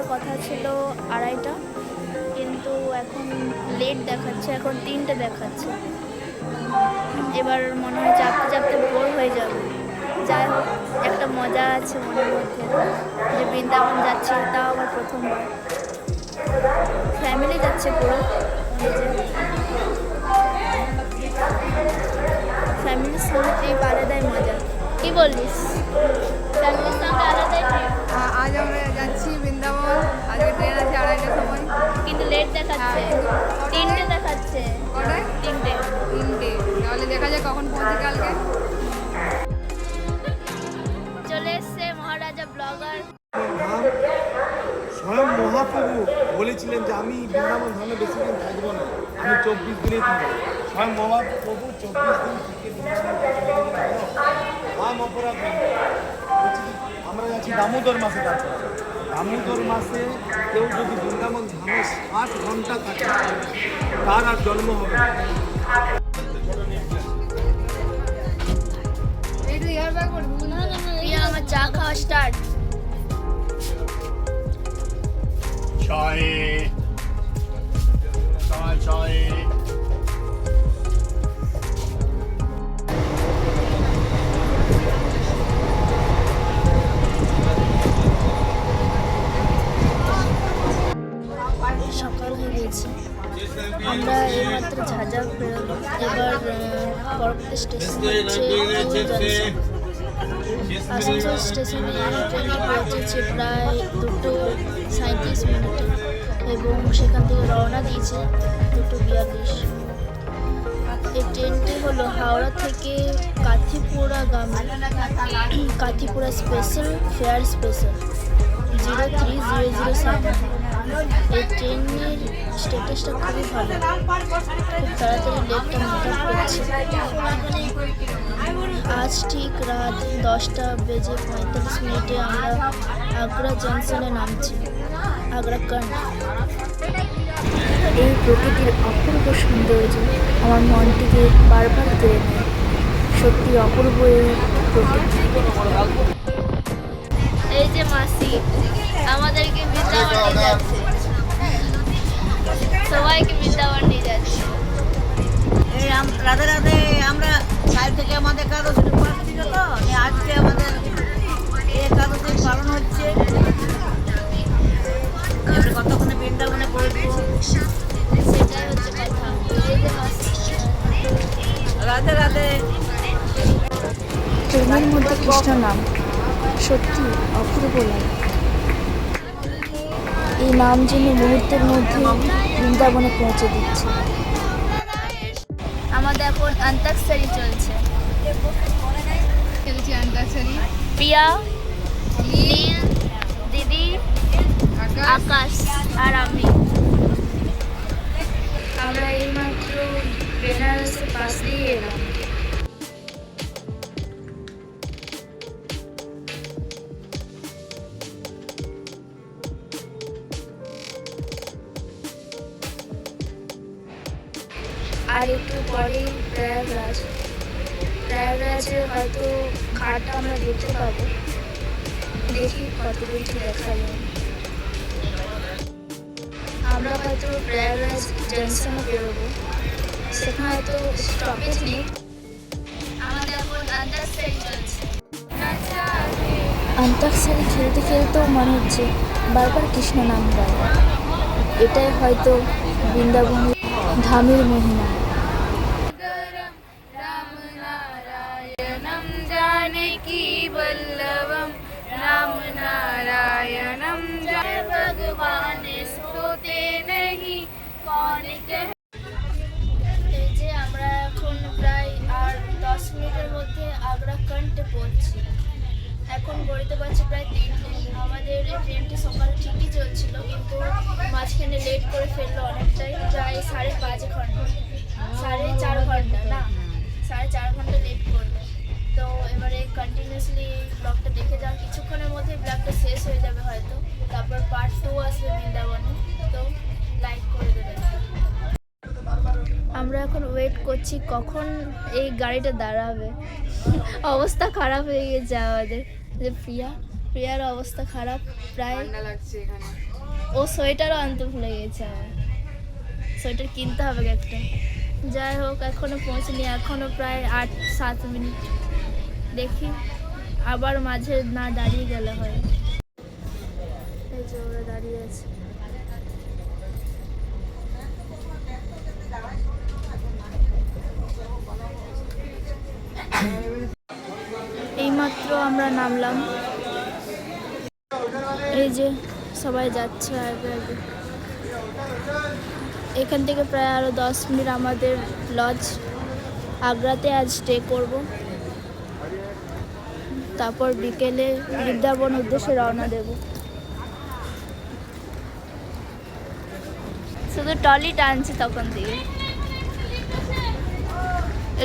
যাওয়ার কথা ছিল 2:30, কিন্তু এখন লেট দেখাচ্ছে, এখন 3টে দেখাচ্ছে। এবার মনে হয় চাপতে চাপতে ভোর হয়ে যাবে। যাই হোক, একটা মজা আছে মনের মধ্যে যে বৃন্দাবন যাচ্ছি, তাও আবার প্রথমবার। ফ্যামিলি যাচ্ছে পুরো, ফ্যামিলির সঙ্গে ট্রিপ আলাদাই মজা। কি বলিস? ফ্যামিলির সঙ্গে আলাদাই ট্রিপ। আজ আমরা যাচ্ছি বৃন্দাবন। আজকে ট্রেন আছে 2:30টার সময়, কিন্তু লেট দেখাচ্ছে, 3টে দেখাচ্ছে। কটায়? 3টে। তাহলে দেখা যায় কখন পৌঁছে কালকে। চলে এসছে মহারাজা ব্লগার। স্বয়ং মহাপ্রভু বলেছিলেন যে আমি বৃন্দাবন ধামে বেশি দিন থাকবো না, আমি 24 দিনেই থাকবো। স্বয়ং মহাপ্রভু 24 দিন থেকে অপরাধ আমরা যাচ্ছি দামোদর মাসে। তারপর দামোদর মাসে কেউ যদি বৃন্দাবন ধামে 60 ঘন্টা থাকে তার আর জন্ম হবে না। আমার চা খাওয়া স্টার্ট। সকাল হয়ে গেছে, আমরা এইমাত্র ঝাঁঝা বেরোলাম। এবার পরবর্তী স্টেশন হচ্ছে আসানসোল স্টেশনে। ট্রেনটি পৌঁছেছে প্রায় 2:37 মিনিটে এবং সেখান থেকে রওনা দিয়েছে 2:42। এই ট্রেনটি হলো হাওড়া থেকে কাথিপুরাগামী, কাথিপুরা স্পেশাল ফেয়ার স্পেশাল 03007। এই ট্রেনের স্ট্যাটাসটা খুবই ভালো, খুব তাড়াতাড়ি লেটটা মেকআপ করছে। আজ ঠিক রাত 10:45 আমরা আগ্রা জংশনে নামছি, আগ্রা কান্ড। এই প্রকৃতির অপূর্ব সৌন্দর্য আমার মনটিকে বারবার কেড়ে নেয়। সত্যি অপূর্ব এই প্রকৃতি। এই যে মাসি আমাদেরকে বৃন্দাবন নিয়ে যাচ্ছে, সবাইকে বৃন্দাবন নিয়ে যাচ্ছে। রাধে রাধে। আমরা কাল থেকে আমাদের একাদশী উপাস ছিল, তো আজকে আমাদের একাদশী পালন হচ্ছে। এবারে কতক্ষণে বৃন্দাবনে পড়বো, সেটাই হচ্ছে কথা। এই যে মাসি, রাধে রাধে। ট্রেনের মধ্যে কৃষ্ণ নাম সত্যি অপূর্ব লাগে। এই নাম যেন মুহূর্তের মধ্যে বৃন্দাবনে পৌঁছে দিচ্ছে। আমাদের এখন অন্তাক্ষরী চলছে। খেলছি অন্তাক্ষরী। প্রিয়া, নীল, দিদি, আকাশ আর আমি। আমরা এইমাত্র বেনারসের পাশ দিয়ে এলাম। আর একটু পরেই প্রয়াগরাজে হয়তো ঘাটটা আমরা দেখতে পাবো। দেখি কতদূর কি দেখা যায়। আমরা হয়তো প্রয়াগরাজ জংশনে বেরোবো, সেখানে হয়তো স্টপেজ নেই। আমাদের এখন অন্তাক্ষরী চলছে। অন্তাক্ষরী খেলতে খেলতেও মনে হচ্ছে বারবার কৃষ্ণ নাম গায়। এটাই হয়তো বৃন্দাবনের ধামের মহিমা। जानकी वल्लभम राम नारायणम जय भगवान स्तुते नहीं कौन कहे। এই যে আমরা এখন প্রায় আর 10 মিনিটের মধ্যে আগ্রা কান্টে পৌঁছছি। এখন ঘড়িতে পাচ্ছি প্রায় 3টে। আমাদের এই ট্রেনটি সকালে ঠিকই চলছিল, কিন্তু মাঝখানে লেট করে ফেললো অনেকটাই, প্রায় 5.5 ঘন্টা, 4.5 ঘন্টা না, 4.5 ঘন্টা লেট করলো। তো এবারে কন্টিনিউসলি ব্লগটা দেখে যাও, কিছুক্ষণের মধ্যে ব্লগটা শেষ হয়ে যাবে হয়তো। তারপর পার্ট 2 আসবে বৃন্দাবনে, তো লাইক করে দেবেন। আমরা এখন ওয়েট করছি কখন এই গাড়িটা দাঁড়াবে। অবস্থা খারাপ হয়ে গেছে আমাদের। যে প্রিয়ার অবস্থা খারাপ, প্রায় ঠান্ডা লাগছে এখানে। ও সোয়েটারও আনতে ভুলে গেছে আমার, সোয়েটার কিনতে হবে একটা। যাই হোক, এখনো পৌঁছনি, এখনো প্রায় 8-7 মিনিট। দেখি আবার মাঝে না দাঁড়িয়ে গেলে হয়। এই যে ওরা দাঁড়িয়ে আছে। এইমাত্র আমরা নামলাম, এই যে সবাই যাচ্ছে আগে আগে। এখান থেকে প্রায় আরও 10 মিনিট আমাদের লজ আগ্রাতে আজ স্টে করব, তারপর বিকেলে বৃন্দাবন উদ্দেশ্যে রওনা দেব। শুধু টলি টানছি তখন থেকে,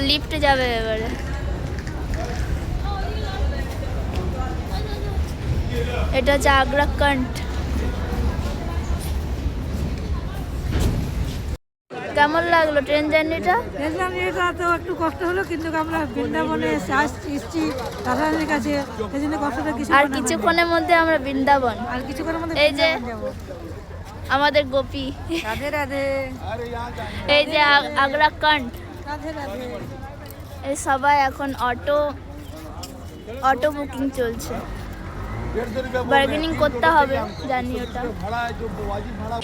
লিফটে যাবে এবারে। এটা হচ্ছে আগ্রা কান্ট। কেমন লাগলো ট্রেন জার্নিটা? দেখলাম এটা তো একটু কষ্ট হলো, কিন্তু আমরা বৃন্দাবনে এসেছি রাধারানীর কাছে, সেই জন্য কষ্টটা কিছু আর কিছুক্ষণের মধ্যে আমরা বৃন্দাবন। আর কিছুক্ষণের মধ্যে এই যে বৃন্দাবন যাবো। আমাদের গোপী, রাধে রাধে এই যে আগ্রা কান্ট। রাধে রাধে। এই সবাই এখন অটো বুকিং চলছে, বার্গেনিং করতে হবে জানি ওটা। ভাড়া जो वाजिब भाड़ा।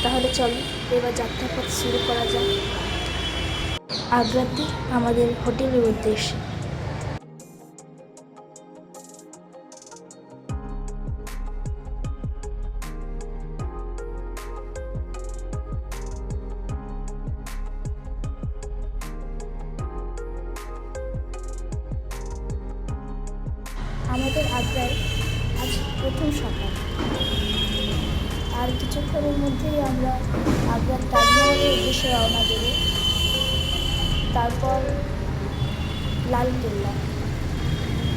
তাহলে চলো এবার যাত্রাপথ শুরু করা যাক আগ্রাতে আমাদের হোটেলের উদ্দেশ্যে। আমাদের আগ্রায় আজ প্রথম সকাল, আর কিছুক্ষণের মধ্যেই আমরা আগ্রার তাজমহলের উদ্দেশ্যে রওনা দেব। তারপর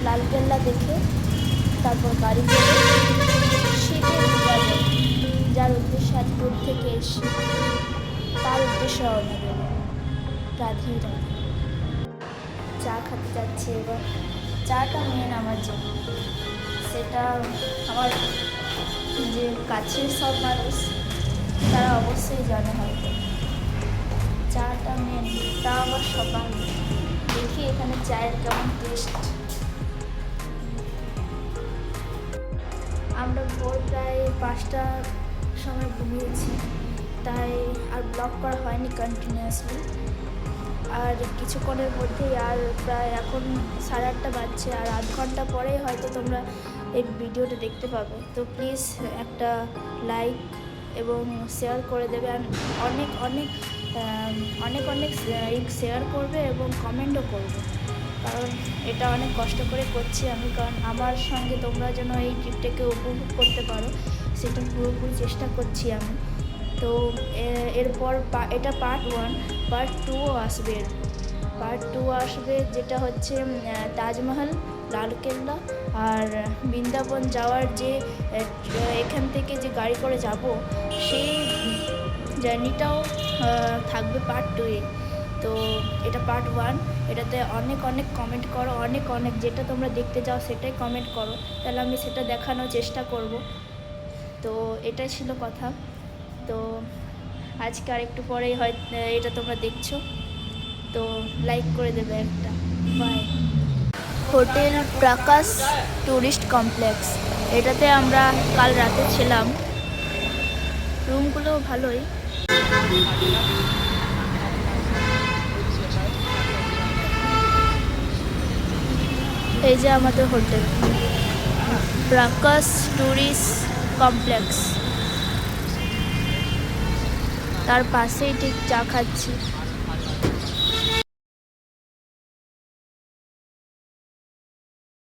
লালকেল্লা দেখে তারপর গাড়ি করে শীতের বিরাজন, যার উদ্দেশ্যে আজ দূর থেকে এসে তার উদ্দেশ্যে রওনা দেব। রাধে রাধে। চা খেতে যাচ্ছে এবার। চাটা মেন আমার জন্য, সেটা আমার যে কাছের সব মানুষ তারা অবশ্যই জানে হয়তো। চাটা মেন, তা আবার সকাল। দেখি এখানে চায়ের কেমন টেস্ট। আমরা ভোর প্রায় 5টার সময় ঘুমিয়েছি, তাই আর ব্লগ করা হয়নি কন্টিনিউয়াসলি। আর কিছুক্ষণের মধ্যেই, আর প্রায় এখন 8:30 বাজছে, আর আধ ঘন্টা পরেই হয়তো তোমরা এই ভিডিওটা দেখতে পাবে। তো প্লিজ একটা লাইক এবং শেয়ার করে দেবে, আর অনেক অনেক অনেক অনেক শেয়ার করবে এবং কমেন্টও করবে, কারণ এটা অনেক কষ্ট করে করছি আমি, কারণ আমার সঙ্গে তোমরা যেন এই ট্রিপটাকে উপভোগ করতে পারো সেটা পুরোপুরি চেষ্টা করছি আমি। তো এরপর এটা পার্ট 1, পার্ট 2ও আসবে। পার্ট 2 আসবে, যেটা হচ্ছে তাজমহল, লালকেল্লা আর বৃন্দাবন যাওয়ার যে এখান থেকে যে গাড়ি করে যাব সেই জার্নিটাও থাকবে পার্ট 2-এ। তো এটা পার্ট 1, এটাতে অনেক অনেক কমেন্ট করো, অনেক অনেক যেটা তোমরা দেখতে চাও সেটাই কমেন্ট করো, তাহলে আমি সেটা দেখানোর চেষ্টা করব। তো এটাই ছিল কথা। তো আজকে আর একটু পরেই হয় এটা তোমরা দেখছো, তো লাইক করে দেবে একটা। By. Hotel Prakash tourist complex, এটাতে আমরা কাল রাতে ছিলাম। রুমগুলো ভালোই। এই যে আমাদের হোটেল প্রাকাশ টুরিস্ট কমপ্লেক্স, তার পাশেই ঠিক চা খাচ্ছি।